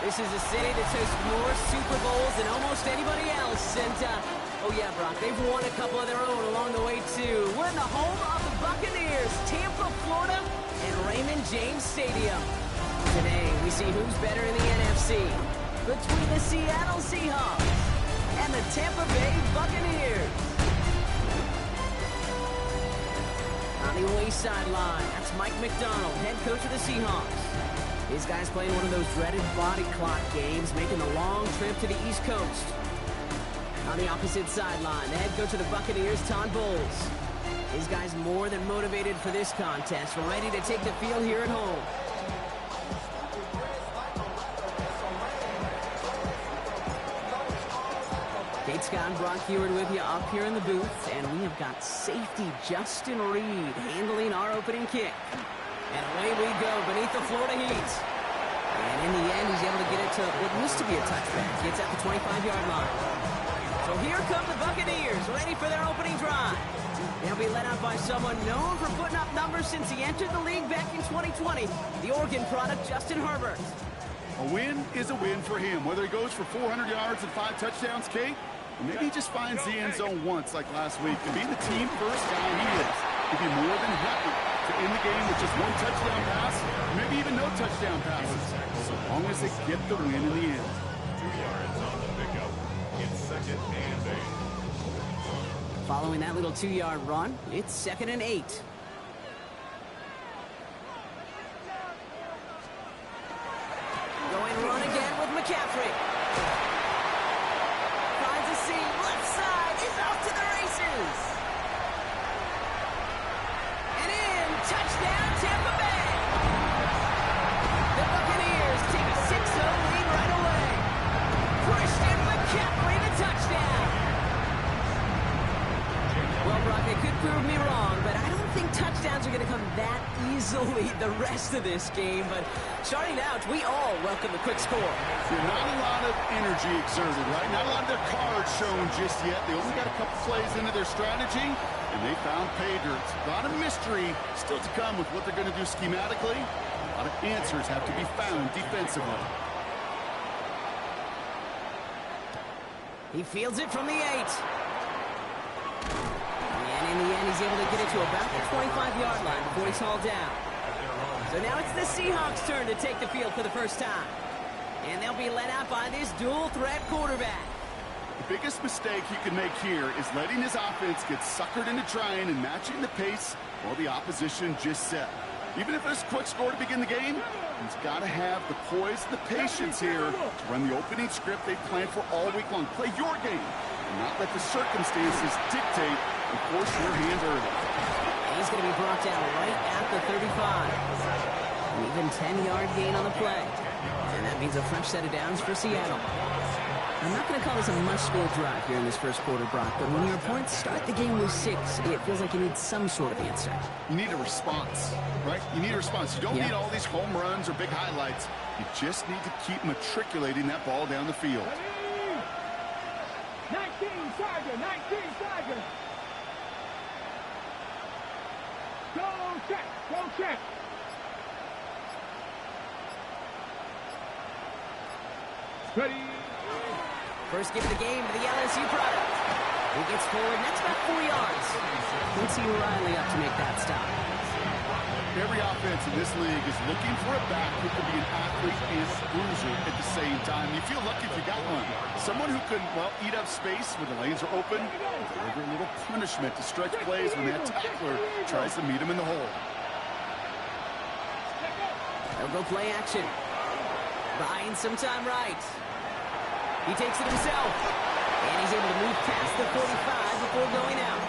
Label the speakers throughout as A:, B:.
A: This is a city that's hosted more Super Bowls than almost anybody else. And, oh yeah, Brock, they've won a couple of their own along the way, too. We're in the home of the Buccaneers, Tampa, Florida, and Raymond James Stadium. Today, we see who's better in the NFC between the Seattle Seahawks and the Tampa Bay Buccaneers. On the away sideline, that's Mike McDonald, head coach of the Seahawks. These guys playing one of those dreaded body clock games, making the long trip to the East Coast. On the opposite sideline, the head coach of the Buccaneers, Todd Bowles. These guys more than motivated for this contest, ready to take the field here at home. Kate Scott and Brock Heward with you up here in the booth, and we have got safety Justin Reed handling our opening kick. And away we go beneath the Florida heat. And in the end, he's able to get it to what used to be a touchback. Gets at the 25-yard line. So here come the Buccaneers, ready for their opening drive. They'll be led out by someone known for putting up numbers since he entered the league back in 2020, the Oregon product, Justin Herbert.
B: A win is a win for him, whether he goes for 400 yards and 5 touchdowns, Kate, or maybe he just finds the end zone once like last week. And being the team first guy he is, he'd be more than happy to end the game with just 1 touchdown pass, maybe even no touchdown passes, so long as they get the win in the end.
C: 2 yards on the pickup. It's 2nd and 8.
A: Following that little 2-yard run, it's 2nd and 8. Going run again with McCaffrey. Finds a seam, left side, is off to the races. Touchdown, Tampa Bay! The Buccaneers take a 6-0 lead right away. Christian McCaffrey, the touchdown. Well, Brock, they could prove me wrong, but I don't think touchdowns are going to come that easily the rest of this game. But starting out, we all welcome the quick score.
B: Yeah, not a lot of energy exerted, right? Not a lot of their cards shown just yet. They only got a couple plays into their strategy, and they found pay dirt. A lot of mystery still to come with what they're going to do schematically. A lot of answers have to be found defensively.
A: He fields it from the 8. And in the end, he's able to get it to about the 25-yard line before he's hauled down. So now it's the Seahawks' turn to take the field for the first time. And they'll be led out by this dual-threat quarterback.
B: The biggest mistake he can make here is letting his offense get suckered into trying and matching the pace while the opposition just set. Even if it's a quick score to begin the game, he's got to have the poise and the patience here to run the opening script they planned for all week long. Play your game and not let the circumstances dictate and force your hand early.
A: He's going to be brought down right at the 35. An even 10-yard gain on the play. And that means a fresh set of downs for Seattle. I'm not going to call this a must-score drive here in this first quarter, Brock, but when your opponents start the game with 6, it feels like you need some sort of answer.
B: You need a response, right? You need a response. You don't need all these home runs or big highlights. You just need to keep matriculating that ball down the field.
D: 19 Tiger, 19 Tiger. Go check, go check. Ready.
A: First give of the game to the LSU product. He gets forward, and that's about 4 yards. Quincy Riley up to make that stop.
B: Every offense in this league is looking for a back who can be an athlete and a bruiser at the same time. You feel lucky if you got one. Someone who can, well, eat up space when the lanes are open, and deliver a little punishment to stretch plays when that tackler tries to meet him in the hole.
A: They'll go play action. Buying some time right. He takes it himself. And he's able to move past the 45 before going out.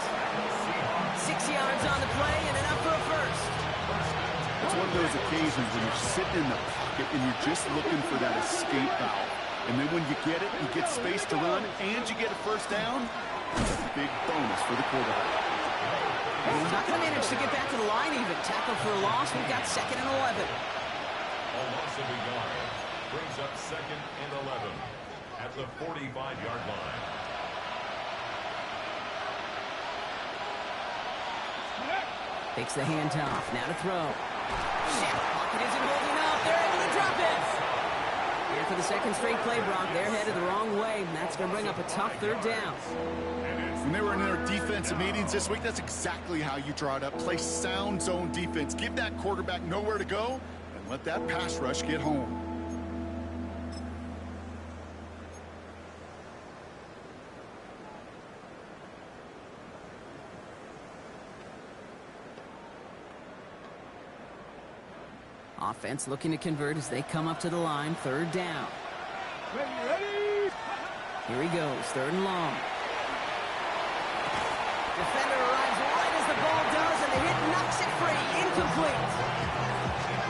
A: 6 yards on the play and enough for a first.
B: It's one of those occasions when you're sitting in the pocket and you're just looking for that escape valve. And then when you get it, you get space to run and you get a first down. That's a big bonus for the quarterback.
A: And he's not going to manage to get back to the line even. Tackle for a loss. We've got 2nd and 11.
C: A loss of a yard brings up 2nd and 11 at the 45-yard line.
A: Takes the handoff. Now to throw. Shit, pocket isn't holding up. They're able to drop it. Here for the second straight play, Brock. They're headed the wrong way, and that's going to bring up a tough third down.
B: When they were in their defensive meetings this week, that's exactly how you draw it up. Play sound zone defense. Give that quarterback nowhere to go, and let that pass rush get home.
A: Offense looking to convert as they come up to the line. Third down.
D: Ready.
A: Here he goes. Third and long. Defender arrives right as the ball does, and the hit knocks it free. Incomplete.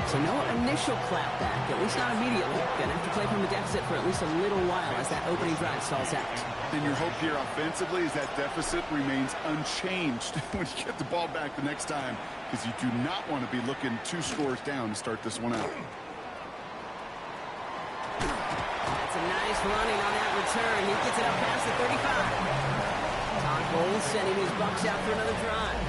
A: So no initial clapback, at least not immediately. Gonna have to play from the deficit for at least a little while as that opening drive stalls out.
B: And your hope here offensively is that deficit remains unchanged when you get the ball back the next time, because you do not want to be looking 2 scores down to start this one out.
A: That's a nice running on that return. He gets it up past the 35. Todd Bowles sending his Bucks out for another drive.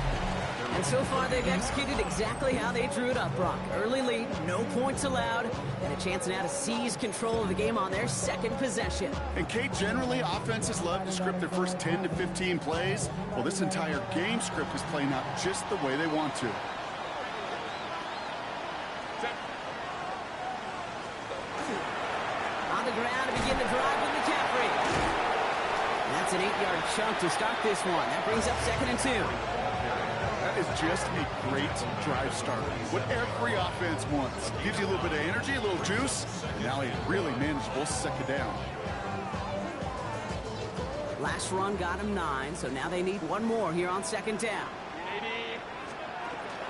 A: And so far, they've executed exactly how they drew it up, Brock. Early lead, no points allowed, and a chance now to seize control of the game on their second possession.
B: And Kate, generally, offenses love to script their first 10 to 15 plays. Well, this entire game script is playing out just the way they want to.
A: On the ground to begin the drive with McCaffrey. And that's an 8-yard chunk to start this one. That brings up 2nd and 2.
B: That is just a great drive starter. What every offense wants. Gives you a little bit of energy, a little juice. Now a really manageable second down.
A: Last run got him 9, so now they need one more here on 2nd down.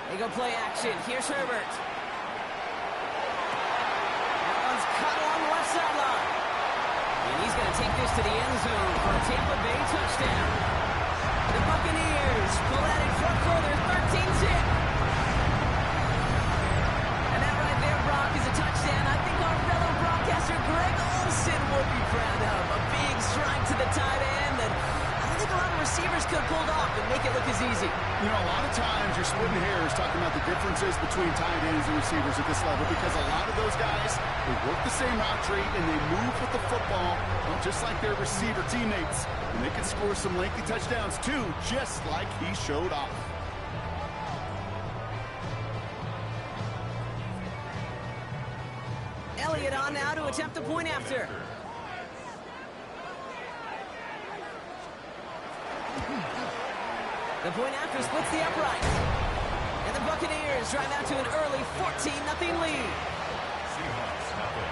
A: They go play action. Here's Herbert. That one's cut along the left sideline. And he's going to take this to the end zone for a Tampa Bay touchdown. The Buccaneers pull that in front further, 13-zip. And that right there, Brock, is a touchdown I think our fellow broadcaster Greg Olsen would be proud of. A big strike to the tight end that I don't think a lot of receivers could have pulled off and make it look as easy.
B: You know, a lot of times you're splitting hairs talking about the differences between tight ends and receivers at this level, because a lot of those guys, they work the same route tree and they move with the football, well, just like their receiver teammates. And they can score some lengthy touchdowns too, just like he showed off.
A: Elliott on now to attempt the point after. The point after splits the uprights. And the Buccaneers drive out to an early 14-0 lead.
C: Seahawks nothing.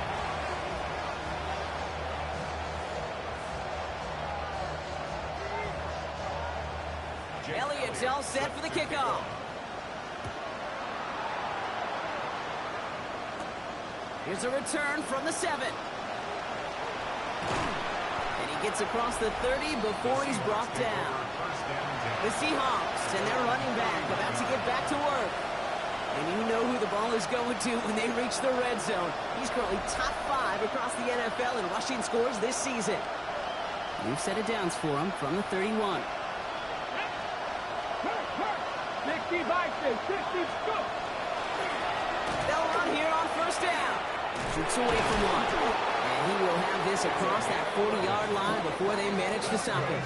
A: Elliott's all set for the kickoff. Here's a return from the 7. And he gets across the 30 before he's brought down. The Seahawks and their running back about to get back to work. And you know who the ball is going to when they reach the red zone. He's currently top 5 across the NFL in rushing scores this season. New set of downs for him from the 31.
D: 60 boxes, 60 scoop.
A: They'll run here on first down. Shoots away from one. And he will have this across that 40-yard line before they manage to stop it.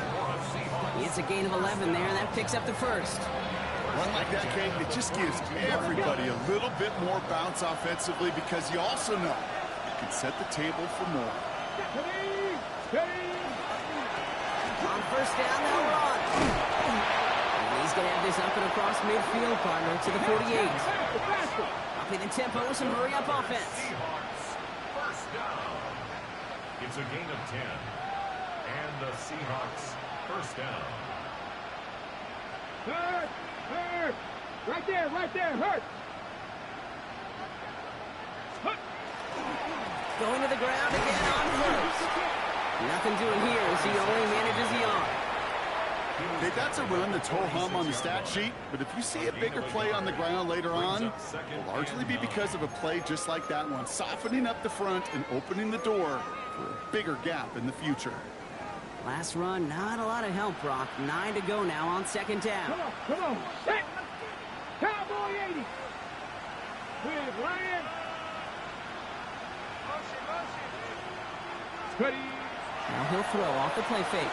A: It's a gain of 11 there, and that picks up the first.
B: Run like that, Kate, it just gives everybody a little bit more bounce offensively, because you also know you can set the table for more.
A: On first down, they'll run. And he's going to have this up and across midfield, partner, to the 48. Upping the tempo with some hurry-up offense.
C: Seahawks first down. It's a gain of 10. And the Seahawks first down.
D: Hurt, hurt. Right there, hurt. Hurt.
A: Going to the ground again on Hurts. Nothing doing here as he only manages the arm.
B: Hey, that's a run that's ho-hum on the stat sheet, but if you see a bigger play on the ground later on, it will largely be because of a play just like that one, softening up the front and opening the door for a bigger gap in the future.
A: Last run, not a lot of help, Brock. 9 to go now on second down.
D: Come on. Set. Cowboy 80. With Ryan. Ready.
A: Now he'll throw off the play fake.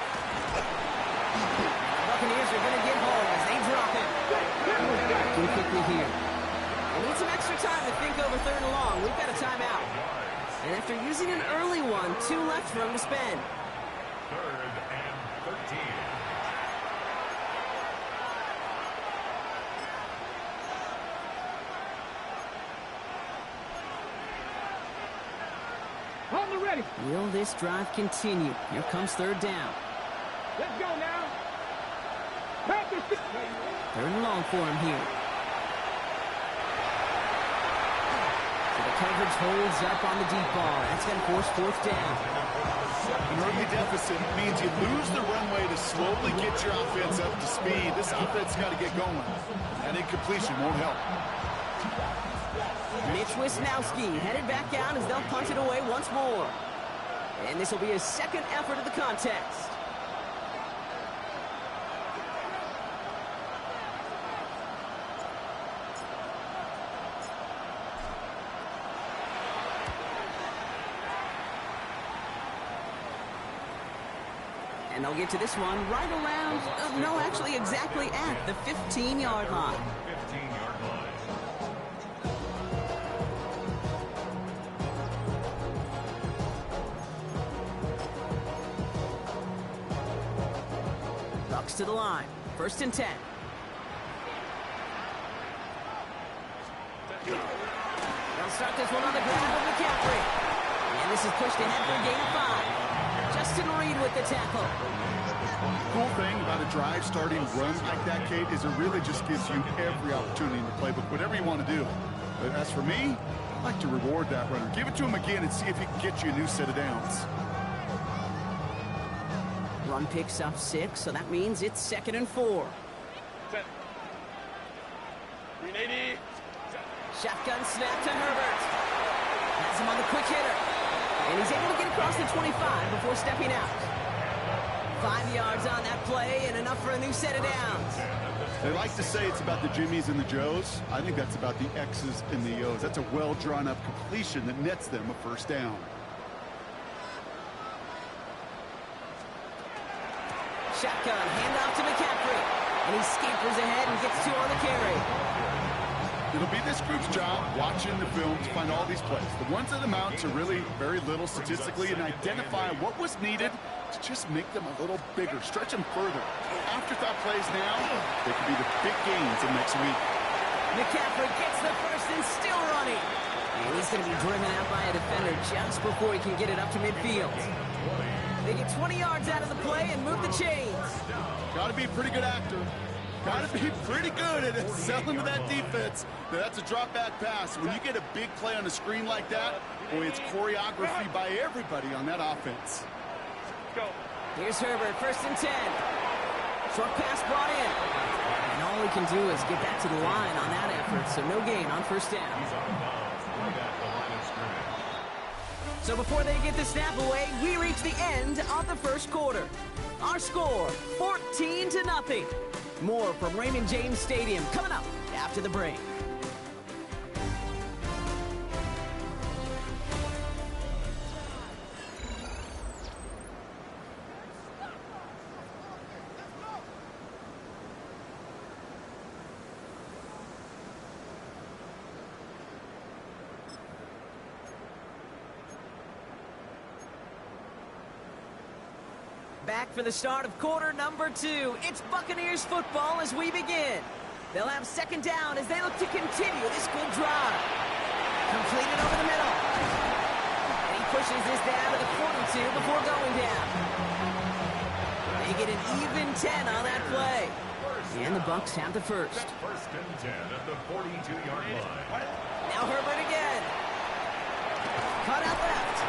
A: Buccaneers are going to get home as they drop it. Too quickly here. They need some extra time to think over third and long. We've got a timeout. And after using an early one, 2 left for him to spend.
C: 3rd and 13.
D: On the ready.
A: Will this drive continue? Here comes 3rd down.
D: Let's go now. Panthers.
A: 3rd and long for him here. So the coverage holds up on the deep ball. That's going to force 4th down.
B: An early deficit means you lose the runway to slowly get your offense up to speed. This offense got to get going. And incompletion won't help.
A: Mitch Wisnowski headed back out as they'll punt it away once more. And this will be his 2nd effort of the contest. And they'll get to this one right around, no, actually exactly at the 15-yard line.
C: 15-yard line.
A: Bucks to the line. 1st and 10. They'll start this one on the ground with McCaffrey. And this is pushed ahead for a gain of 5. Justin Reed with the tackle.
B: Cool thing about a drive starting run like that, Kate, is it really just gives you every opportunity in the playbook, whatever you want to do. But as for me, I like to reward that runner. Give it to him again and see if he can get you a new set of downs.
A: Run picks up 6, so that means it's 2nd and 4.
D: 380.
A: Shotgun snap to Herbert. Has him on the quick hitter. And he's able to get across the 25 before stepping out. 5 yards on that play and enough for a new set of downs.
B: They like to say it's about the Jimmies and the Joes. I think that's about the X's and the O's. That's a well-drawn-up completion that nets them a 1st down.
A: Shotgun, handoff to McCaffrey. And he scampers ahead and gets 2 on the carry.
B: It'll be this group's job watching the film to find all these plays. The ones that amount to really very little statistically and identify what was needed to just make them a little bigger, stretch them further. Afterthought plays now, they could be the big gains of next week.
A: McCaffrey gets the 1st and still running. And he's going to be driven out by a defender just before he can get it up to midfield. They get 20 yards out of the play and move the chains.
B: Got to be a pretty good actor. Got to be pretty good at selling to that defense. That's a drop-back pass. When you get a big play on the screen like that, boy, it's choreography by everybody on that offense.
D: Go.
A: Here's Herbert, 1st and 10. Short pass brought in. And all he can do is get back to the line on that effort, so no gain on 1st down.
C: He's out of bounds right at the line of scrimmage.
A: So before they get the snap away, we reach the end of the 1st quarter. Our score, 14-0. More from Raymond James Stadium coming up after the break. Back for the start of quarter number 2. It's Buccaneers football as we begin. They'll have 2nd down as they look to continue this good drive. Completed over the middle. And he pushes this down to the 42 before going down. They get an even 10 on that play. And the Bucs have the 1st.
C: 1st and 10 at the 42-yard line.
A: Now Herbert again. Cut out left.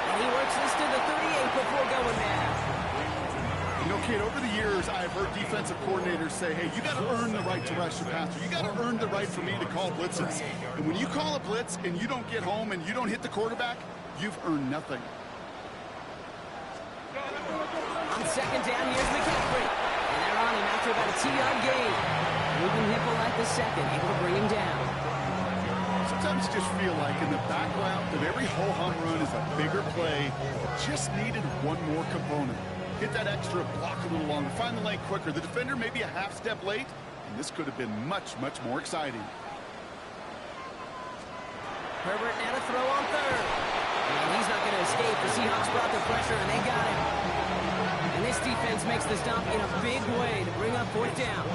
A: And he works this to the 38 before going down.
B: You know, Kate, over the years, I've heard defensive coordinators say, hey, you got to earn the right to rush your passer. You got to earn the right for me to call blitzes. And when you call a blitz and you don't get home and you don't hit the quarterback, you've earned nothing.
A: On 2nd down, here's McCaffrey. And they're on him after about a 2-yard gain. Ruben Hipple at the 2nd, able to bring him down.
B: So sometimes just feel like in the background of every ho-hum run is a bigger play. Just needed one more component. Get that extra block a little longer, find the lane quicker. The defender maybe a half step late, and this could have been much, much more exciting.
A: Herbert now to throw on third. And he's not going to escape. The Seahawks brought the pressure, and they got him. And this defense makes the stop in a big way to bring up fourth down.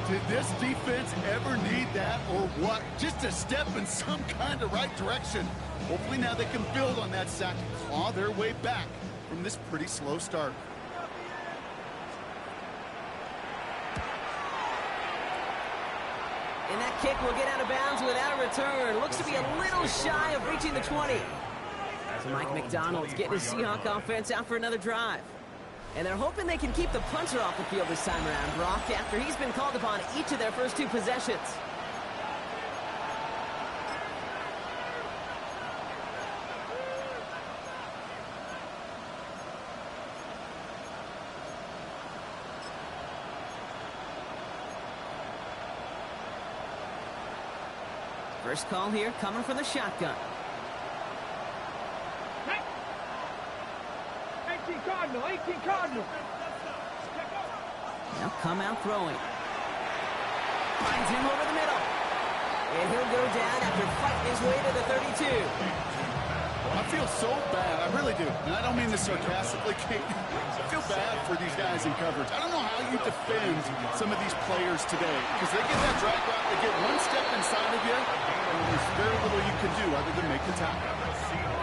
B: Did this defense ever need that or what? Just a step in some kind of right direction. Hopefully now they can build on that sack and claw their way back from this pretty slow start.
A: And that kick will get out of bounds without a return. Looks to be a little shy of reaching the 20. So Mike McDonald's getting his Seahawk offense out for another drive. And they're hoping they can keep the punter off the field this time around, Brock, after he's been called upon each of their first two possessions. First call here coming from the shotgun.
D: 18 Cardinal, 18 Cardinal.
A: Now come out throwing. Finds him over the middle. And he'll go down after fighting his way to the 32.
B: I feel so bad, I really do. And I don't mean this sarcastically, Kate. I feel bad for these guys in coverage. I don't know how you defend some of these players today. Because they get that drag route, they get one step inside of you, and there's very little you can do other than make the tackle.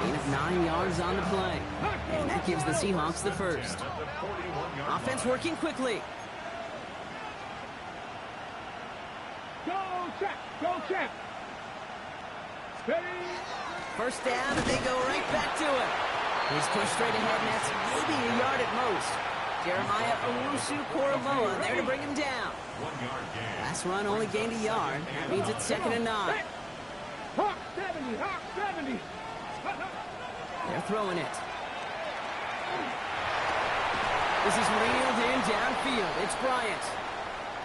A: Gain of 9 yards on the play. And that gives the Seahawks the first. Offense working quickly.
D: Go check, go check. Steady.
A: First down, and they go right back to it. He's pushed straight ahead, and that's maybe a yard at most. Jeremiah Owusu-Koramoah there to bring him down.
C: 1 yard gain.
A: Last run only gained a yard. That means it's 2nd and 9.
D: Hawk 70, Hawk 70.
A: They're throwing it. This is reeled in downfield. It's Bryant.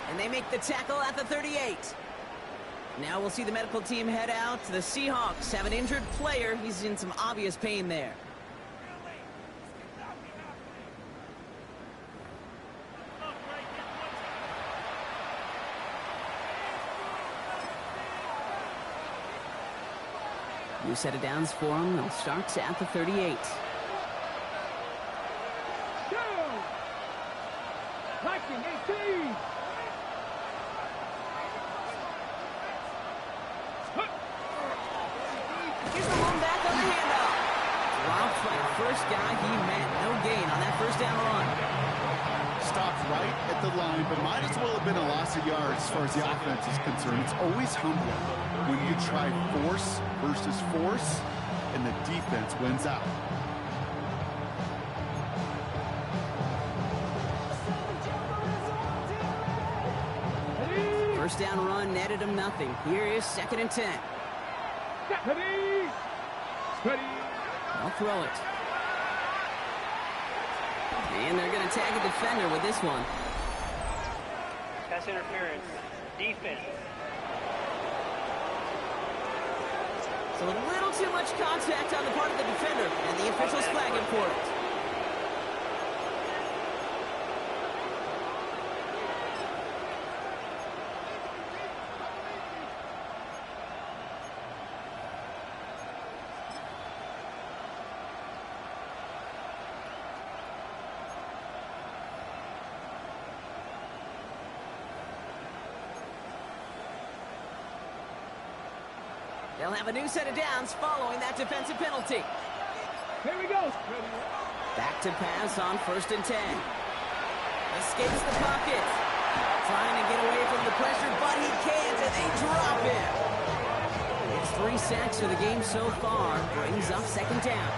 A: And they make the tackle at the 38. Now we'll see the medical team head out. The Seahawks have an injured player. He's in some obvious pain there. New set of downs for him. They'll start at the 38.
D: Go. Viking 18.
A: Here's the one back on the handoff. Dropped by the first guy he met. No gain on that first down run.
B: Stopped right at the line, but might as well have been a loss of yards as far as the offense is concerned. It's always humbling when you try force versus force, and the defense wins out.
A: First down run netted him nothing. Here is 2nd and 10.
D: Steady. Steady.
A: I'll throw it. And they're going to tag a defender with this one.
E: Pass interference. Defense.
A: So a little too much contact on the part of the defender, and the officials flag him for it. They'll have a new set of downs following that defensive penalty.
D: Here we go.
A: Back to pass on 1st and 10. Escapes the pocket. Trying to get away from the pressure, but he can't, and they drop him. It's 3 sacks for the game so far. Brings up 2nd down.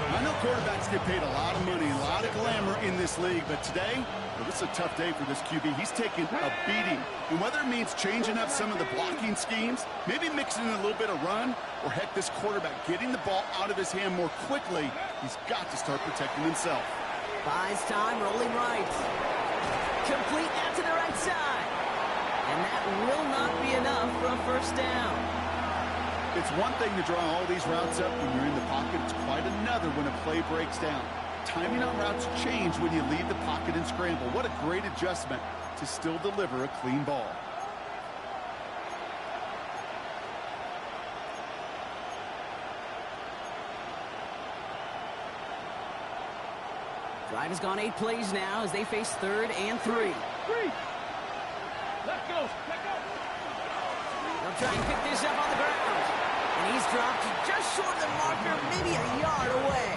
B: I know quarterbacks get paid a lot of money, a lot of glamour in this league, but today, well, this is a tough day for this QB. He's taking a beating. And whether it means changing up some of the blocking schemes, maybe mixing in a little bit of run, or heck, this quarterback getting the ball out of his hand more quickly, he's got to start protecting himself.
A: Buys time, rolling right. Complete out to the right side. And that will not be enough for a first down.
B: It's one thing to draw all these routes up when you're in the pocket. It's quite another when a play breaks down. Timing on routes change when you leave the pocket and scramble. What a great adjustment to still deliver a clean ball.
A: Drive has gone 8 plays now as they face 3rd and 3.
D: Let's go.
A: They'll try and pick this up on the ground. And he's dropped just short of the marker, maybe a yard away.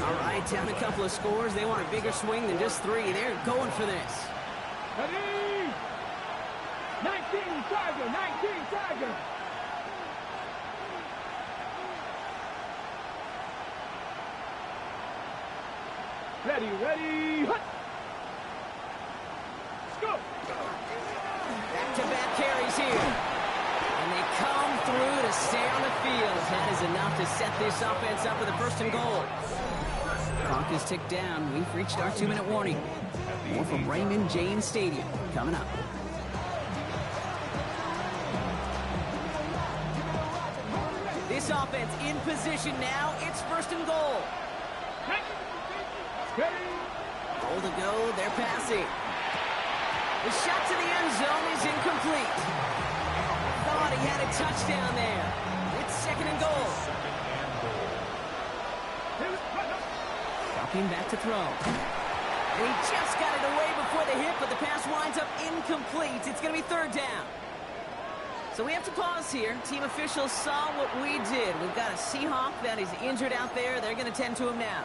A: All right, down a couple of scores. They want a bigger swing than just 3. They're going for this.
D: Ready? 19 Tiger. Ready, hut! Let's go!
A: Back-to-back carries here. And they come through to stay on the field. That is enough to set this offense up with a 1st and goal. Clock is ticked down. We've reached our 2-minute warning. More from Raymond James Stadium coming up. This offense in position now. It's 1st and goal. Goal to go. They're passing. The shot to the end zone is incomplete. Thought he had a touchdown there. It's 2nd and goal. Dropping back to throw. And he just got it away before the hit, but the pass winds up incomplete. It's going to be 3rd down. So we have to pause here. Team officials saw what we did. We've got a Seahawk that is injured out there. They're going to tend to him now.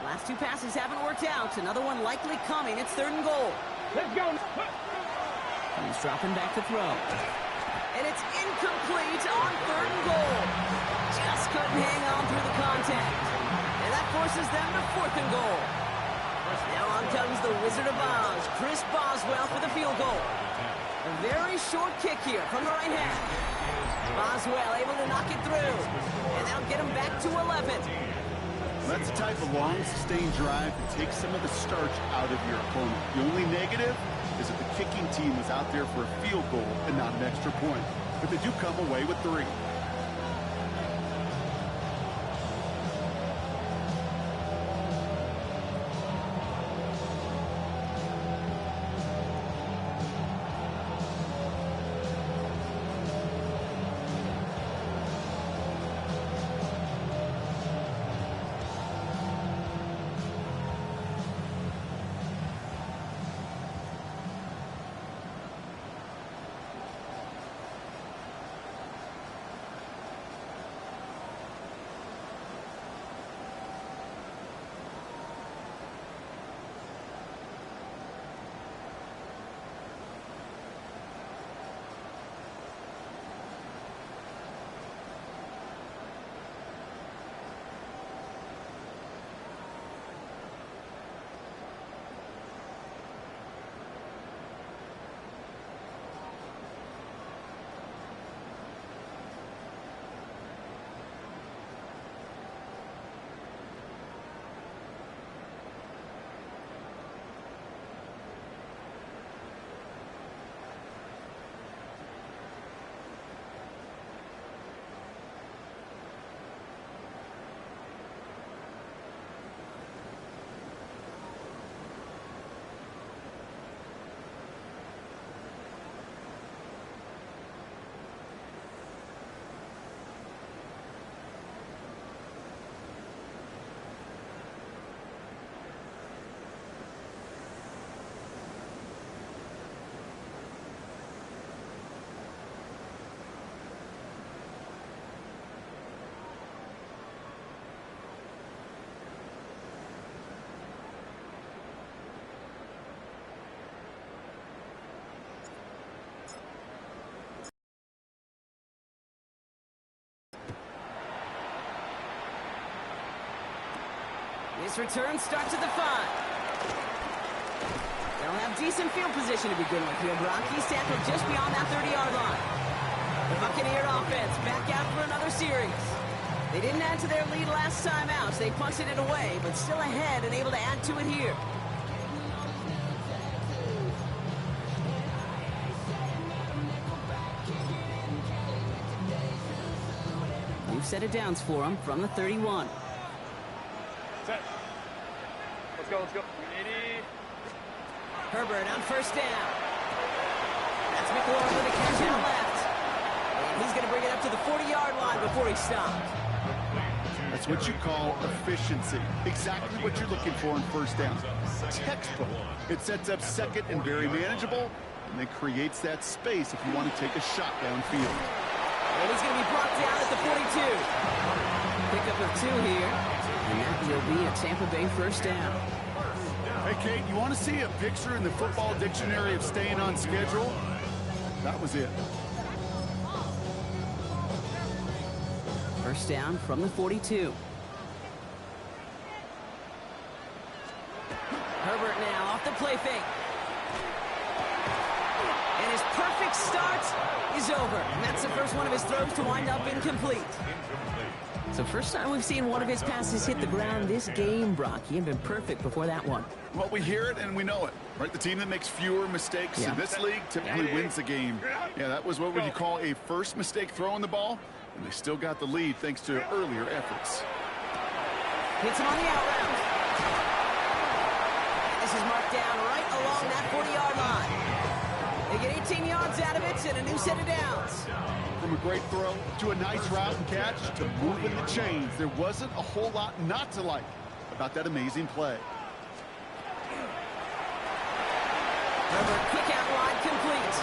A: Last 2 passes haven't worked out. Another one likely coming. It's 3rd and goal.
D: Let's go.
A: He's dropping back to throw. And it's incomplete on 3rd and goal. Just couldn't hang on through the contact. And that forces them to 4th and goal. Now on comes the Wizard of Oz, Chris Boswell for the field goal. A very short kick here from the right hand. Boswell able to knock it through. And that'll get him back to 11.
B: That's the type of long, sustained drive that takes some of the starch out of your opponent. The only negative is that the kicking team was out there for a field goal and not an extra point. But they do come away with 3.
A: This return starts at the 5. They'll have decent field position to begin with here. He's tackled just beyond that 30-yard line. The Buccaneer offense back out for another series. They didn't add to their lead last time out. So they punted it away, but still ahead and able to add to it here. New set of downs for him from the 31.
E: Set. Let's go, let's go.
A: Herbert on first down. That's McLaurin with a catch out left. And he's going to bring it up to the 40-yard line before he stopped.
B: That's what you call efficiency. Exactly what you're looking for in first down. Textbook. It sets up second and very manageable, and then creates that space if you want to take a shot downfield.
A: And he's going to be brought down at the 42. Pickup of 2 here, and that will be a Tampa Bay first down.
B: Hey, Kate, you want to see a picture in the football dictionary of staying on schedule? That was it.
A: First down from the 42. Herbert now off the play fake. And his perfect start is over. And that's the first one of his throws to wind up incomplete. So first time we've seen one of his passes hit the ground this game, Brock. He had been perfect before that one.
B: Well, we hear it and we know it, right? The team that makes fewer mistakes in this league typically wins the game. Yeah, that was what would you call a first mistake throwing the ball, and they still got the lead thanks to earlier efforts.
A: Hits him on the out route. And this is marked down right along that 40-yard line. They get 18 yards out of it and a new set of downs.
B: From a great throw to a nice route and catch to moving the chains, there wasn't a whole lot not to like about that amazing play.
A: Herbert, kick out wide, complete.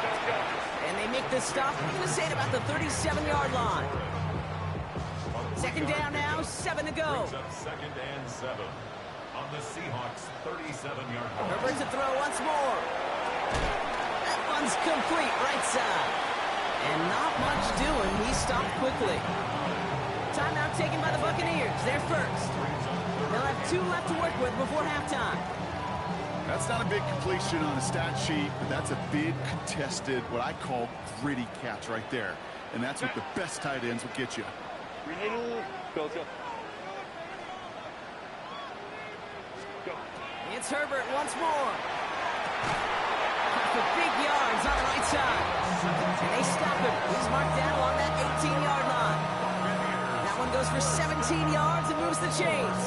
A: And they make the stop, I'm going to say, at about the 37-yard line. Second down now, 7 to go.
C: Second and 7 on the Seahawks 37-yard line.
A: Herbert to throw once more. That one's complete, right side. And not much doing. He stopped quickly. Timeout taken by the Buccaneers. They're first. They'll have 2 left to work with before halftime.
B: That's not a big completion on a stat sheet, but that's a big contested, what I call gritty catch right there. And that's what the best tight ends will get you.
E: Go, go. Go.
A: It's Herbert once more. For big yards on the right side. And they stop him. He's marked down along that 18-yard line. That one goes for 17 yards and moves the chains.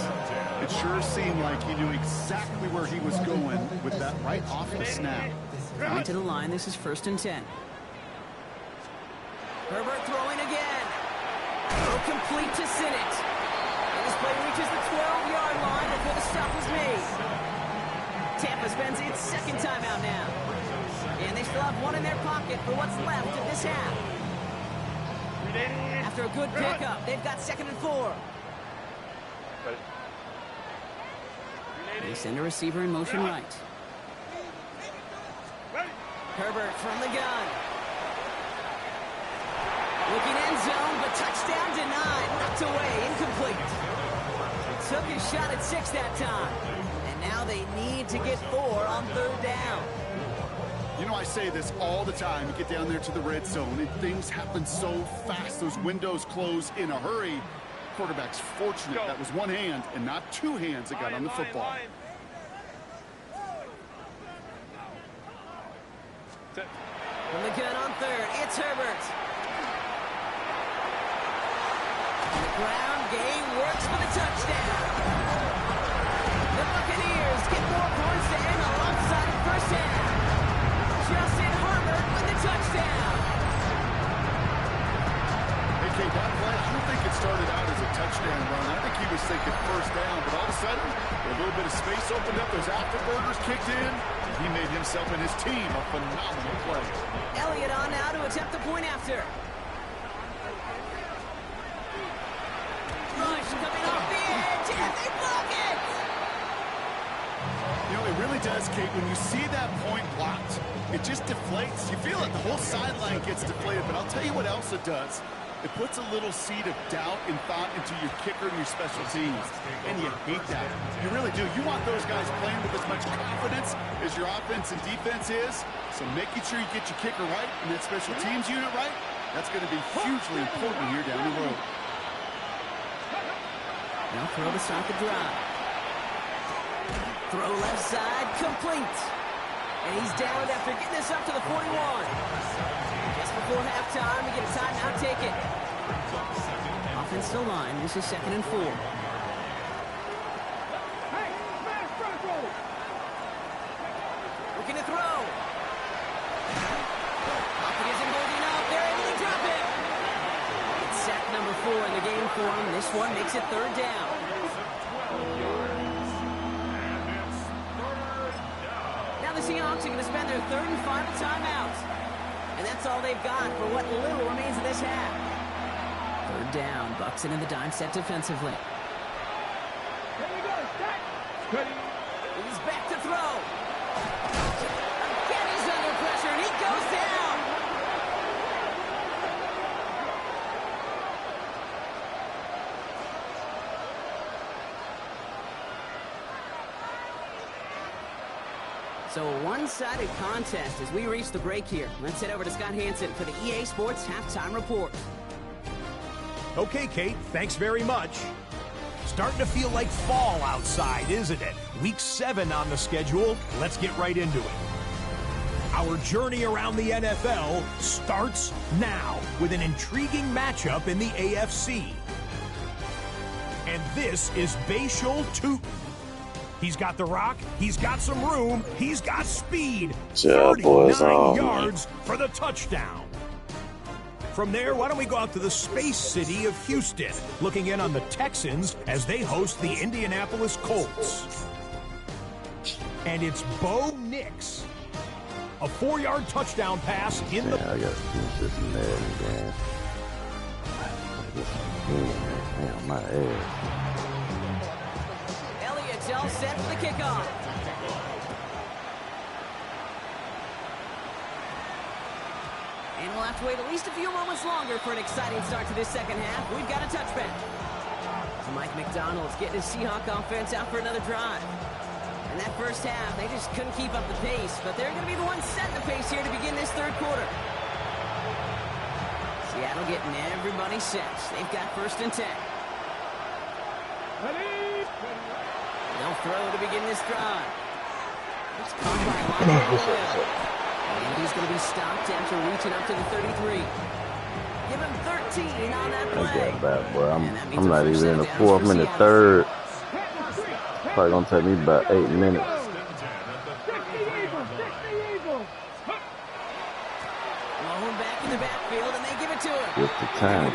B: It sure seemed like he knew exactly where he was going with that right off the snap.
A: Going to the line, this is first and 10. Herbert throwing again. Throw complete to Sinnott. And this play reaches the 12-yard line before the stop was made. Tampa spends its second timeout now. And they still have 1 in their pocket for what's left of this half. After a good pickup, they've got 2nd and 4. They send a receiver in motion right. Herbert from the gun. Looking end zone, but touchdown denied. Knocked away, incomplete. Took his shot at 6 that time. And now they need to get 4 on 3rd down.
B: You know, I say this all the time. You get down there to the red zone, and things happen so fast. Those windows close in a hurry. Quarterback's fortunate that was 1 hand and not 2 hands that got on the football.
A: From the gun on 3rd, it's Herbert. The ground game works for the touchdown. The Buccaneers get 4 points to end a lopsided first half. Justin Herbert with the touchdown.
B: Hey, Kate, that play, I don't think it started out as a touchdown run. I think he was thinking first down, but all of a sudden, a little bit of space opened up, those afterburners kicked in, and he made himself and his team a phenomenal play.
A: Elliott on now to attempt the point after. Rush coming off the edge, and they block it!
B: You know, it really does, Kate, when you see that point blocked, it just deflates. You feel it, the whole sideline gets deflated, but I'll tell you what else it does. It puts a little seed of doubt and thought into your kicker and your special teams, and you hate that. You really do. You want those guys playing with as much confidence as your offense and defense is, so making sure you get your kicker right and that special teams unit right, that's going to be hugely important here down the road.
A: Now throw to start the drive. Throw left side, complete. And he's down after getting this up to the 41. Just before halftime, we get a timeout taken. offense to line. This is 2nd and 4.
D: Hey, smash Bronco!
A: Looking to throw. Pocket isn't holding up. They're able to drop it. It's sack number 4 in the game for him. This one makes it 3rd down. Now the Seahawks are going to spend their 3rd and final timeout. And that's all they've got for what little remains of this half. 3rd down. Bucks in the dime set defensively.
D: Here we go, set! Ready?
A: He's back to throw. Again, he's under pressure, and he goes down. So a one-sided contest as we reach the break here. Let's head over to Scott Hansen for the EA Sports Halftime Report.
F: Okay, Kate, thanks very much. Starting to feel like fall outside, isn't it? Week 7 on the schedule. Let's get right into it. Our journey around the NFL starts now with an intriguing matchup in the AFC. And this is Bashal Tootin. He's got the rock, he's got some room, he's got speed. 39 yards for the touchdown. From there, why don't we go out to the space city of Houston, looking in on the Texans as they host the Indianapolis Colts. And it's Bo Nix. A 4-yard touchdown pass in the...
G: I gotta finish this Madden game. Damn, my ass.
A: Elliott's all set for the kickoff. And we'll have to wait at least a few moments longer for an exciting start to this second half. We've got a touchback. So Mike McDonald's getting his Seahawk offense out for another drive. In that first half, they just couldn't keep up the pace, but they're going to be the ones setting the pace here to begin this 3rd quarter. Seattle getting everybody set. They've got 1st and 10. They'll throw to begin this drive. It's caught by a lot of and he's going to be stopped after reaching up to the 33. Give him 13 on that play.
G: Boy, I'm not even in the 4th, I'm in the 3rd. Probably gonna take me about 8 minutes.
A: Low back in the backfield, and they give it to him.
G: With the time.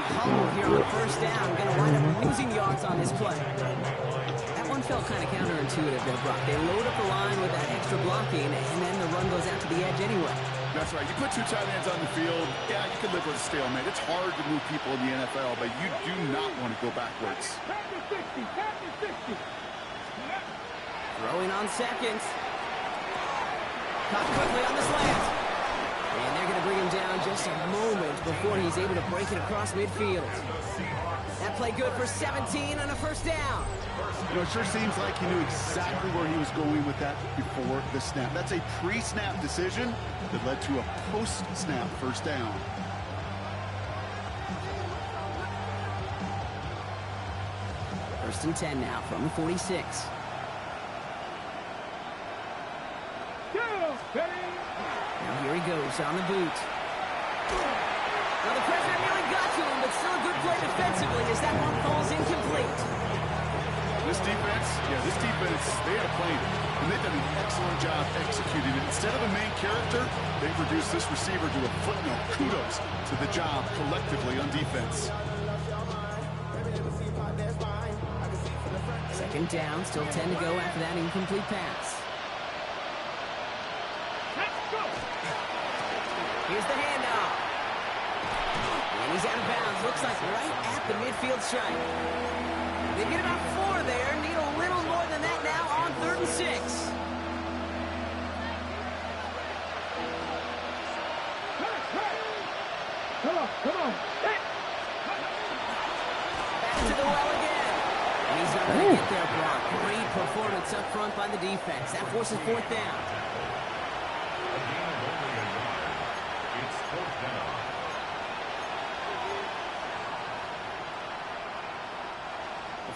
A: Here on 1st down, going to wind up losing yards on this play. That one felt kind of counterintuitive, though, Brock. They load up the line with that extra blocking, and then the run goes out to the edge anyway.
B: That's right. You put 2 tight ends on the field, yeah, you can live with a stalemate. It's hard to move people in the NFL, but you do not want to go backwards.
A: Throwing on 2nd. Caught quickly on the slant. And they're going to bring him down just a moment before he's able to break it across midfield. That play good for 17 on a 1st down.
B: You know, it sure seems like he knew exactly where he was going with that before the snap. That's a pre-snap decision that led to a post-snap 1st down.
A: First and 10 now from the 46. Now here he goes on the boot. Now the pressure nearly got to him, but still a good play defensively as that one falls incomplete.
B: This defense, they had a plan, and they've done an excellent job executing it. Instead of a main character, they've reduced this receiver to a footnote. Kudos to the job collectively on defense.
A: 2nd down, still 10 to go after that incomplete pass. Here's the handoff. And he's out of bounds. Looks like right at the midfield stripe. They get about 4 there. Need a little more than that now on 3rd and 6.
D: Come on.
A: Back to the well again. And he's not going to get there, Brock. Great performance up front by the defense. That forces 4th down.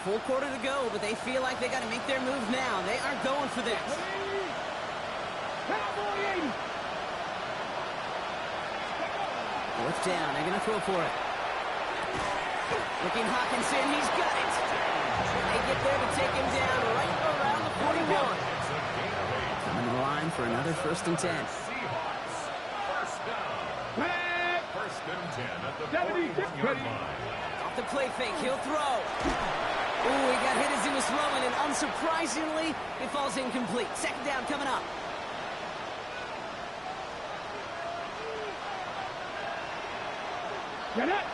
A: Full quarter to go, but they feel like they got to make their move now. They are going for this. 4th down. They're going to throw for it. Looking Hawkinson, he's got it. And they get there to take him down right around the 41. Coming to the line for another 1st and 10.
C: Seahawks, first down. First and 10 at the 41-yard line.
A: Off the play fake, he'll throw. Ooh, he got hit as he was throwing, and unsurprisingly, it falls incomplete. 2nd down coming up.
D: Get it.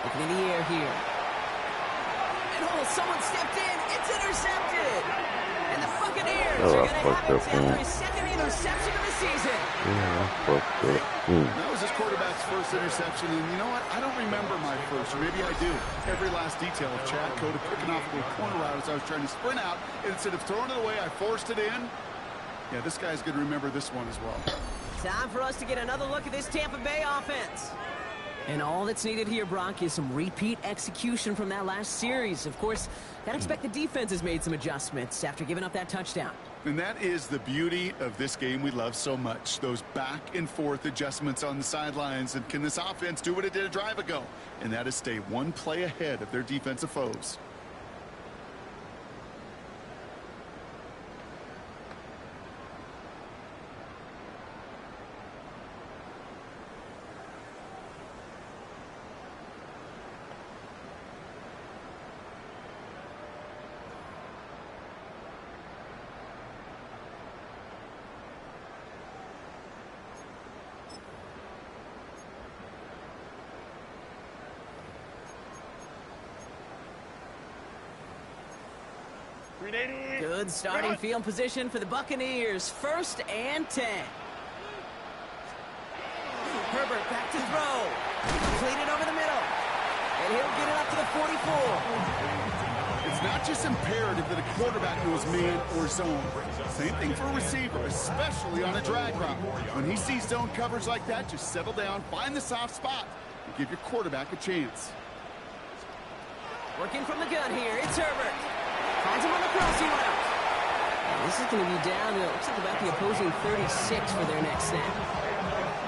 A: Looking in the air here. And someone stepped in. It's intercepted. And the Buccaneers are going to have it after his 2nd interception of the season.
B: That was his quarterback's first interception, and you know what? I don't remember my first, or maybe I do. Every last detail of Chad Cota picking off the corner route as I was trying to sprint out, and instead of throwing it away, I forced it in. Yeah, this guy's going to remember this one as well.
A: Time for us to get another look at this Tampa Bay offense. And all that's needed here, Brock, is some repeat execution from that last series. Of course, I'd expect the defense has made some adjustments after giving up that touchdown.
B: And that is the beauty of this game we love so much. Those back and forth adjustments on the sidelines. And can this offense do what it did a drive ago? And that is stay one play ahead of their defensive foes.
A: Good starting field position for the Buccaneers. 1st and 10. Herbert back to throw. Completed over the middle. And he'll get it up to the 44.
B: It's not just imperative that a quarterback knows man or zone. Same thing for a receiver, especially on a drag route. When he sees zone coverage like that, just settle down, find the soft spot, and give your quarterback a chance.
A: Working from the gun here, it's Herbert. Finds him on the crossing route. And this is going to be down, it looks like about the opposing 36 for their next snap.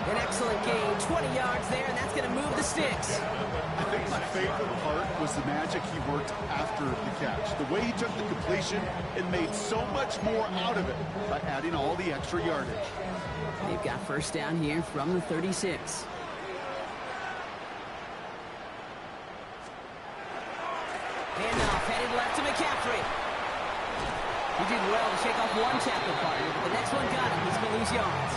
A: An excellent gain, 20 yards there, and that's going to move the sticks.
B: I think my favorite part was the magic he worked after the catch. The way he took the completion and made so much more out of it by adding all the extra yardage.
A: They've got 1st down here from the 36. Handoff headed left to McCaffrey. He did well to shake off one tackle partner, but the next one got him. He's going to lose yards.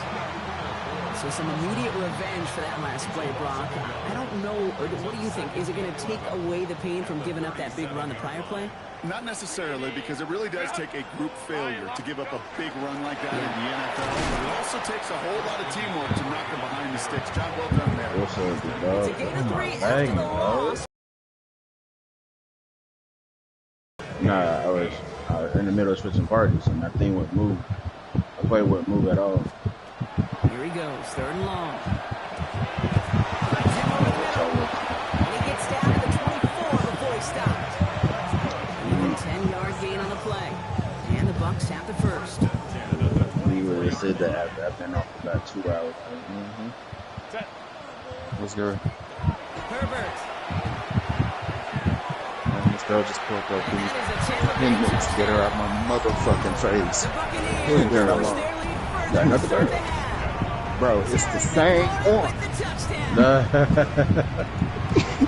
A: So some immediate revenge for that last play, Brock. I don't know, or what do you think? Is it going to take away the pain from giving up that big run the prior play?
B: Not necessarily, because it really does take a group failure to give up a big run like that in the NFL. But it also takes a whole lot of teamwork to knock them behind the sticks. Job well done there.
A: It's a gain of 3 after the loss.
G: Nah, I was in the middle of switching parties, and that thing wouldn't move. The play wouldn't move at all.
A: Here he goes, 3rd and long. Finds him over the middle. And he gets down to the 24 before he stops. Even 10-yard gain on the play. And the Bucs have the 1st.
G: We would have said that after I've been off for about 2 hours. What's good?
A: Herbert.
G: This girl just pulled up, please. 10 minutes to get her out my motherfucking face. You ain't there no more. Got another girl. Bro, it's the same one.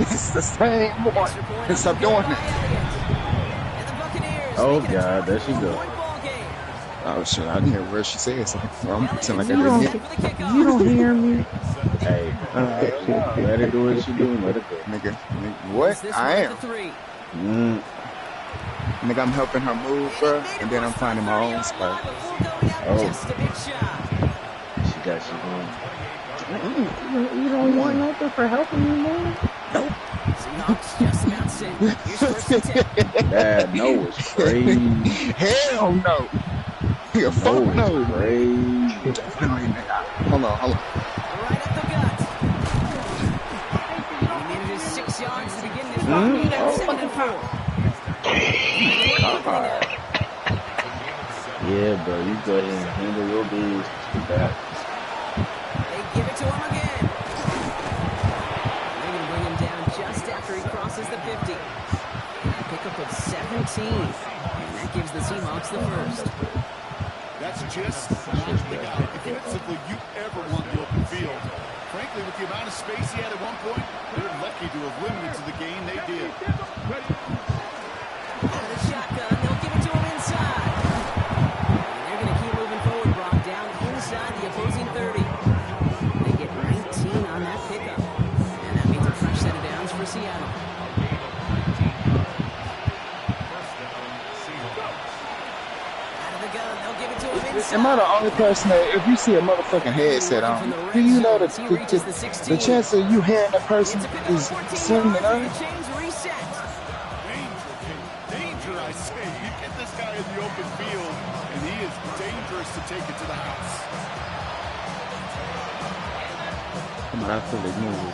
G: It's the same one. And stop doing it. Oh, God, there she goes. Oh, shit, I didn't hear where she said something. I'm pretending like I didn't hear. You don't hear me. Hey, let her do what she do. Let her go. Nigga, what? I am. Nigga, I'm helping her move, bro, and then I'm finding my own spot. Oh. She got you going. You don't want nothing for helping me, man? Nope. That no is crazy. Hell no. Yeah, fuck no. Crazy. Definitely, nigga. Hold on.
A: Right at the gut. He manages 6 yards to begin this run. That's 2nd and 4.
G: Yeah, bro, you go ahead and handle your business. They
A: give it to him again. Maybe And that gives the Seahawks the first.
B: That's just not the guy defensively you ever want the open field. Frankly, with the amount of space he had at one point, they're lucky to have limited to the game they did.
A: Out of the shotgun, they'll give it to him inside. And they're going to keep moving forward, Brock, down inside the opposing 30. They get 19 on that pickup. And that means a fresh set of downs for Seattle.
G: Am I the only person that, if you see a motherfucking headset on, do you know the chance of you hearing that person is singing it on?
B: Danger, I say. You get this guy in the open field, and he is dangerous to take it to the house.
G: Come on, I feel ignored.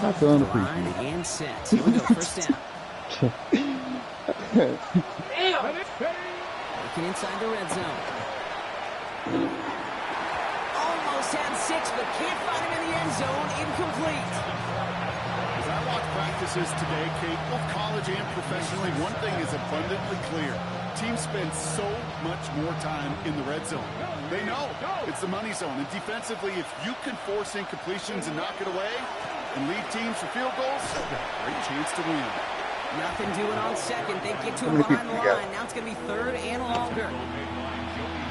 G: I feel unappreciated.
A: And set. Here we go, first down. Working inside the red zone. Almost had 6, but can't find him in the end zone. Incomplete.
B: As I watch practices today, Kate, both college and professionally, one thing is abundantly clear. Teams spend so much more time in the red zone. They know it's the money zone. And defensively, if you can force incompletions and knock it away and lead teams for field goals, great chance to win.
A: Nothing doing on second. They get to him behind the line. Now it's going to be third and longer.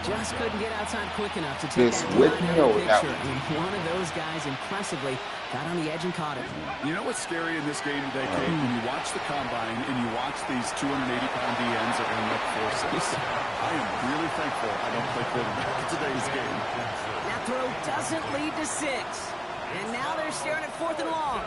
A: Just couldn't get outside quick enough to take that line out of the picture. And one of those guys impressively got on the edge and caught it.
B: You know what's scary in this game today, Kate? When you watch the combine and you watch these 280-pound DNs that run up 4-6. I am really thankful I don't play quarterback in today's game.
A: That throw doesn't lead to 6. And now they're staring at 4th and long.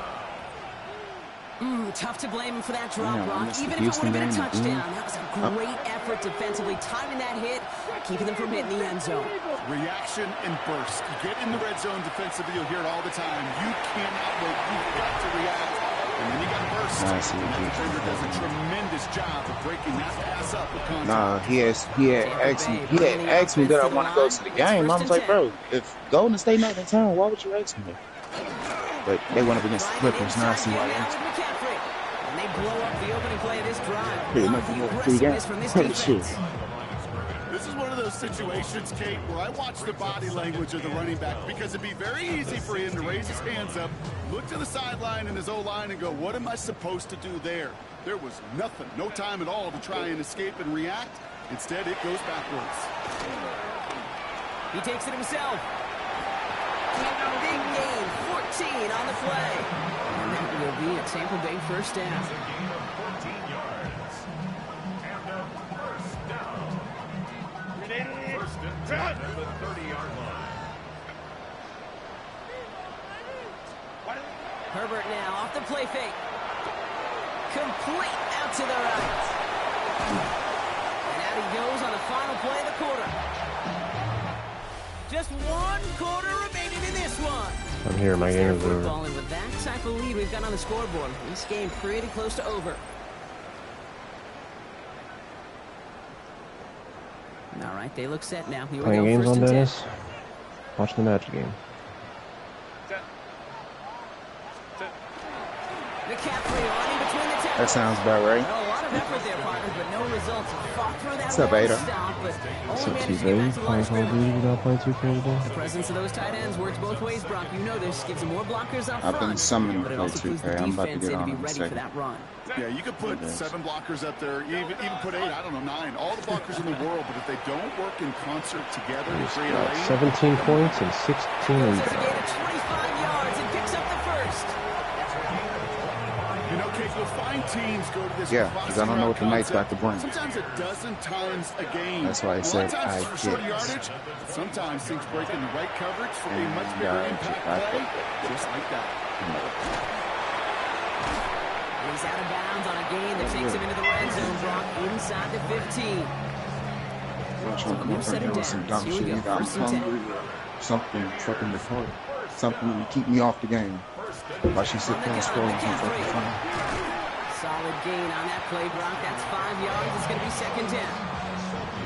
A: Tough to blame him for that drop, Brock. Even if it would have been a touchdown, that was a great effort defensively, timing that hit, keeping them from hitting the end zone.
B: Reaction and burst. You get in the red zone defensively, you'll hear it all the time. You cannot wait. You've got to react. And then you got to burst. And that defender does a tremendous job of breaking that pass up with contact.
G: Nah, he had asked me that I want to go to the game. I was like, bro, if Golden State not in town, why would you ask me? But they went up against the Clippers. Now I see why they asked me.
A: And they blow up the opening play of this drive.
B: This is one of those situations, Kate, where I watch the body language of the running back because it'd be very easy for him to raise his hands up, look to the sideline in his O-line and go, what am I supposed to do there? There was nothing, no time at all to try and escape and react. Instead, it goes backwards.
A: He takes it himself. Big gain, 14 on the play. And that will be a Tampa Bay first down.
C: It's a gain of 14 yards. And a first down. First and 10 at the 30-yard line.
A: Herbert now off the play fake. Complete out to the right. And out he goes on the final play of the quarter. Just 1 quarter remaining in this one.
H: I'm here. My game is over.
A: And with that type of lead we've got on the scoreboard, this game pretty close to over. All right, they look set now. Here we
H: Playing
A: go,
H: games
A: first
H: on
A: and 10.
H: Dennis. Watch the Magic game.
A: McCaffrey on in between the tackles.
G: That sounds about right.
A: Well, a lot of effort there, partner, but no results. Fought through that
G: What's up, Ada?
A: stop, but
H: What's
A: only
H: up,
A: managed to get back to the line of
H: T-Baby? Playing Call of
A: scrimmage.
H: Duty without playing 2K today?
A: The presence of those tight ends works both ways, Brock. You know this. Gives them more blockers up
G: I've
A: front.
G: been summoned
A: but
G: to
A: it
G: play
A: also puts the
G: 2K. I'm about to
A: defense
G: get
A: in to
G: on
A: be
G: in a
A: ready for
G: second.
A: that run.
B: Yeah, you could put 7 blockers up there, even put 8, I don't know, 9. All the blockers in the world, but if they don't work in concert together to
H: He's
B: create a
H: got
B: lane,
H: 17 points and 16
A: Goes as a gain
H: rebounds.
A: of 25 yards and picks up the first.
B: you know, Kate, you'll find teams go to this
G: Yeah, because I don't know what the Knights got to bring.
B: sometimes a dozen times a game.
G: That's why I said
B: Sometimes
G: I
B: for short
G: get.
B: yardage, sometimes things break in the right coverage for a much bigger
G: Yeah,
B: impact
G: I
B: play,
G: get
B: just like that.
A: And he's out of bounds on a gain that takes him into the red zone, Brock, inside the 15.
G: I'm trying to come up here with some dumb
A: Here we
G: shit.
A: go,
G: Either I'm
A: first and 10.
G: hungry or something fucking retarded. Something to keep me off the game. Why she sit there and scroll on some fucking phone.
A: Solid gain on that play, Brock. That's 5 yards. It's going to be second down.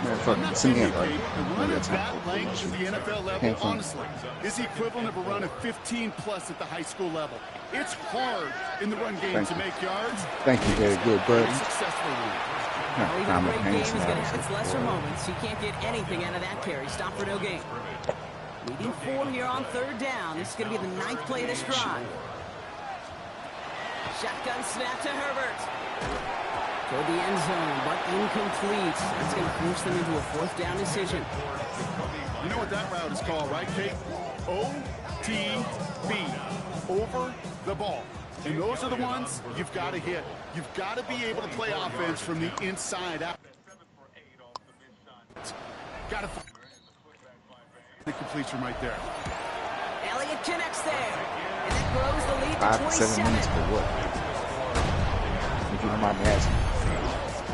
G: Man,
B: I'm
G: fucking
B: not
G: send me
B: saying,
G: a
B: Kate, a run of that length at the NFL level,
G: Can't find
B: honestly, is the equivalent of a run of 15-plus at the high school level. It's hard in the run game
G: Thank
B: to
G: you.
B: make yards.
G: Thank you, very good,
B: Very
G: buddy.
B: successful one.
A: Well, even a great game is going to have its lesser moments. You can't get anything out of that carry. Stop for no gain. Leading 4 here on 3rd down. This is going to be the 9th play of this drive. Shotgun snap to Herbert. Toward the end zone, but incomplete. That's going to force them into a 4th down decision.
B: You know what that route is called, right, Kate? OTB. Over the ball. And those are the ones you've got to hit. You've got to be able to play offense from the inside out. Got to find the completion right there.
A: Elliott connects there. And that grows the lead to
G: 5 to 7 minutes for what? If you don't mind me asking.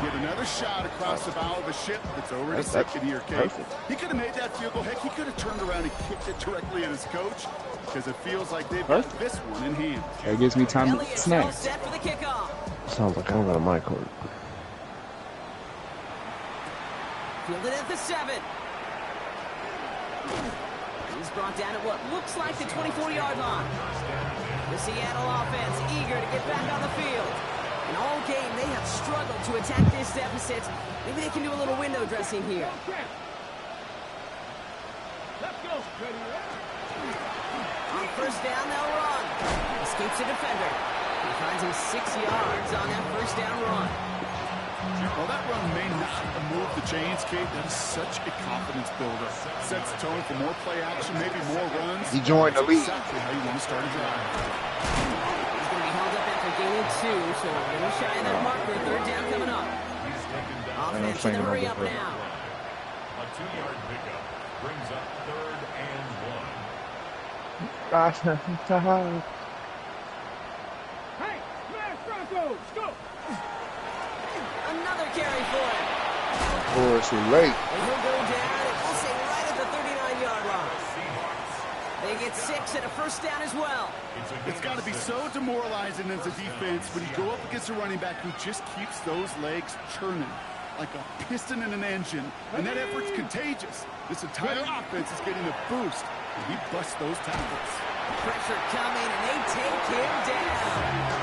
B: Get another shot across the bow of the ship. It's over to second here, Kate. He could have made that field goal. Heck, he could have turned around and kicked it directly at his coach because it feels like they've got this one in hand.
G: That gives me time to snack.
A: Set for the kickoff.
H: Sounds like I'm going to my court.
A: Fielded at the 7. He's brought down at what looks like the 24-yard line. The Seattle offense eager to get back on the field. And all game, they have struggled to attack this deficit. Maybe they can do a little window dressing here.
D: Let's go.
A: On 1st down, they'll run. Escapes a defender. He finds him 6 yards on that 1st down run.
B: Well, that run may not move the chains, Kate. That is such a confidence builder. Sets the tone for more play action, maybe more runs.
G: He joined the league.
B: Exactly how you want to start a drive.
A: He's going to be held up after gaining 2, so a little shy of that marker. 3rd down coming up. Offense in the hurry up now.
C: A 2-yard pickup brings up 3rd and 1.
D: Hey, smash Broncos. Go.
A: Another carry for him.
G: Oh, it's too late.
A: And he'll go down, and we'll say right at the 39-yard line. They get 6 and a 1st down as well.
B: It's got to be so demoralizing as a defense when you go up against a running back who just keeps those legs churning like a piston in an engine. And that effort's contagious. This entire offense is getting a boost. And he busts those tackles.
A: Pressure coming, and they take him down.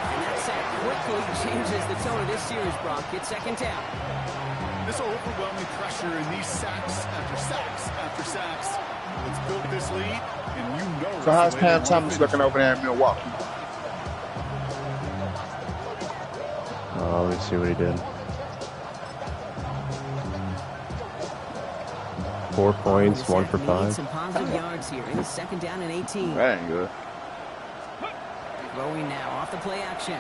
A: And that sack quickly changes the tone of this series, Brock. It's 2nd down.
B: This overwhelming pressure and these sacks after sacks after sacks. Let's build this lead, and you know.
G: So how's Pam Thomas looking over there in Milwaukee?
H: Let me see what he did. 4 points, 1 for 5.
A: Some positive yards here in 2nd down and 18.
G: That ain't good.
A: Throwing now off the play action.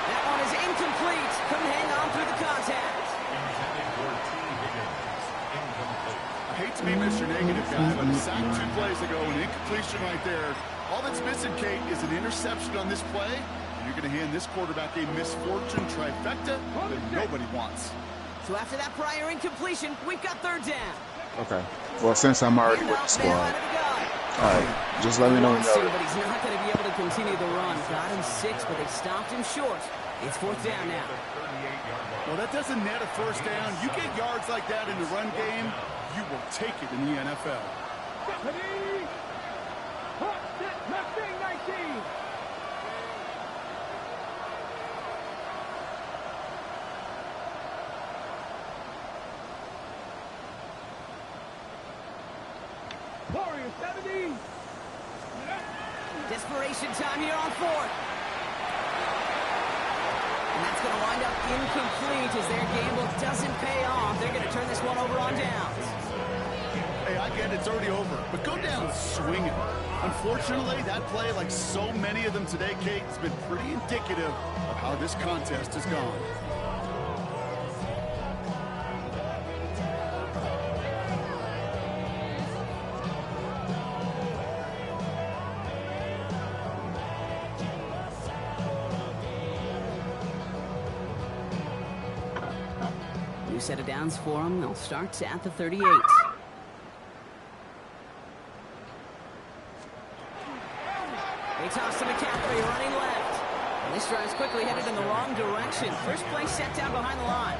A: That one is incomplete. Couldn't hang on through the contact.
B: I hate to be Mr. Negative guy, but a sack 2 plays ago, an incompletion right there. All that's missing, Kate, is an interception on this play. You're going to hand this quarterback a misfortune trifecta that nobody wants.
A: So after that prior incompletion, we've got 3rd down.
G: Okay. Well, since I'm already with the squad, all right, just let me know when you're
A: But he's not going to be able to continue the run. Got him 6, but they stopped him short. It's 4th down now.
B: Well, that doesn't net a 1st down. You get yards like that in the run game, you will take it in the NFL.
D: Ready? Hot, set, Mustang 19. Warrior 70.
A: Desperation time here on 4th. And that's going to wind up incomplete as their gamble doesn't pay off. They're going to turn this one over on downs.
B: Hey, I get it, it's already over, but go down swinging. Unfortunately, that play, like so many of them today, Kate, has been pretty indicative of how this contest has gone.
A: New set of downs for them. They'll start at the 38. They toss to McCaffrey running left. And this drive's quickly headed in the wrong direction. First play set down behind the line.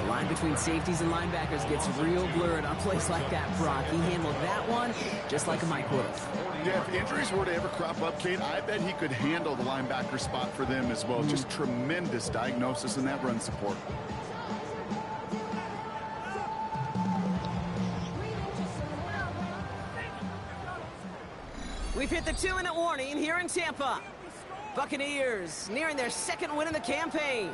A: The line between safeties and linebackers gets real blurred on plays like that, Brock. He handled that one just like a Mike would have.
B: Yeah, if injuries were to ever crop up, Kate, I bet he could handle the linebacker spot for them as well. Just tremendous diagnosis in that run support.
A: We've hit the 2-minute warning here in Tampa. Buccaneers nearing their second win in the campaign.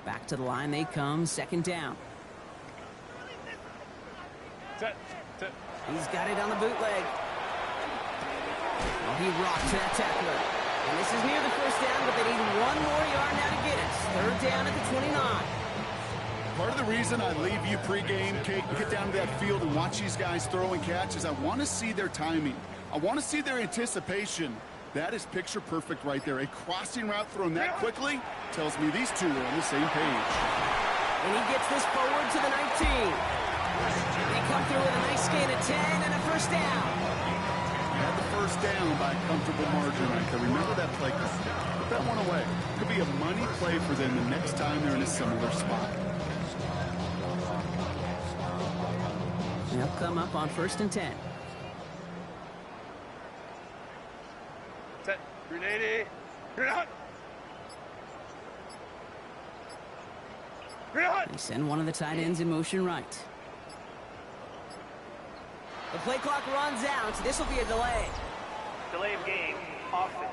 A: Back to the line they come, second down.
E: Set.
A: He's got it on the bootleg. Oh, he rocked that tackler. And this is near the first down, but they need one more yard now to get it. Third down at the 29.
B: Part of the reason I leave you pregame, Kate, and get down to that field and watch these guys throw and catch is I want to see their timing. I want to see their anticipation. That is picture perfect right there. A crossing route thrown that quickly tells me these two are on the same page.
A: And he gets this forward to the 19. They come through with a nice gain of 10 and a first down.
B: Had the first down by a comfortable margin right there. Remember that play. Put that one away. Could be a money play for them the next time they're in a similar spot.
A: They'll come up on 1st and 10.
E: Set. 380. Grenade.
A: They send one of the tight ends in motion right. The play clock runs out. This will be a delay.
E: Delay of game. Offense.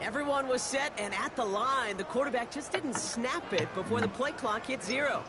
A: Everyone was set and at the line. The quarterback just didn't snap it before the play clock hit 0.